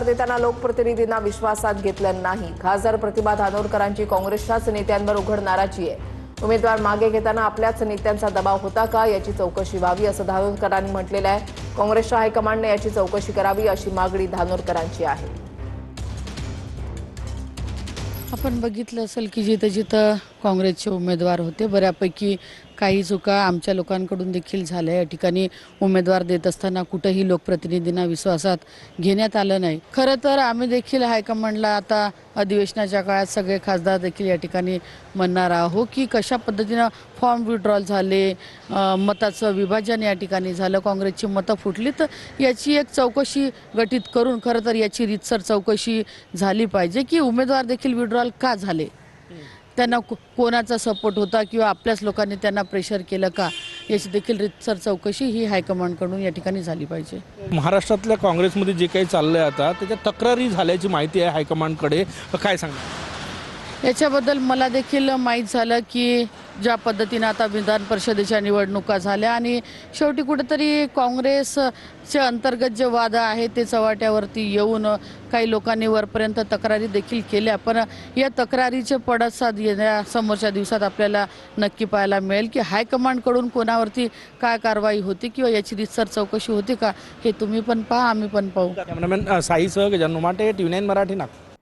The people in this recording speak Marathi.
देताना लोकप्रतिनिधींना विश्वासात घेतलं नाही। खासदार प्रतिभा धानोरकरांची काँग्रेसच्याच नेत्यांवर उघड नाराजी आहे। उमेदवार मागे घेताना आपल्याच नेत्यांचा दबाव होता का याची चौकशी व्हावी असं धानोरकरांनी म्हटलेलं आहे। काँग्रेसच्या हायकमांडने याची चौकशी करावी अशी मागणी धानोरकरांची आहे। आपण बघितलं असेल की जिथे जिथे काँग्रेसचे उमेदवार होते बऱ्यापैकी काही चुका आमच्या लोकांकडून देखील झाल्या। या ठिकाणी उमेदवार देत असताना कुठेही लोकप्रतिनिधींना विश्वासात घेण्यात आलं नाही। खरं तर आम्ही देखील हायकमांडला आता अधिवेशनाच्या काळात सगळे खासदार देखील या ठिकाणी म्हणणार आहोत की कशा पद्धतीनं फॉर्म विड्रॉल झाले, मताचं विभाजन या ठिकाणी झालं, काँग्रेसची मतं फुटली, तर याची एक चौकशी गठीत करून खरं तर याची रीतसर चौकशी झाली पाहिजे की उमेदवार देखील विड्रॉल का झाले, त्यांना कोणाचा सपोर्ट होता किंवा आपल्याच लोकांनी त्यांना प्रेशर केलं का, याची देखील रीतसर चौकशी ही हायकमांडकडून या ठिकाणी झाली पाहिजे। महाराष्ट्रातल्या काँग्रेसमध्ये जे काही चाललंय आता त्याच्या तक्रारी झाल्याची माहिती आहे हायकमांडकडे, काय सांगणार याच्याबद्दल? मला देखील माहीत झालं की ज्या पद्धतीनं आता विधान परिषदेच्या निवडणुका झाल्या आणि शेवटी कुठेतरी काँग्रेसचे अंतर्गत जे वाद आहे ते चव्हाट्यावरती येऊन काही लोकांनी वरपर्यंत तक्रारी देखील केल्या, पण या तक्रारीचे पडसाद येण्या समोरच्या दिवसात आपल्याला नक्की पाहायला मिळेल की हायकमांडकडून कोणावरती काय कारवाई होती किंवा याची रीतसर चौकशी होती का, हे तुम्ही पण पहा, आम्ही पण पाहू। कॅमेरामॅन साईसह गजानन उमाटे, TV9 मराठी, नागपूर।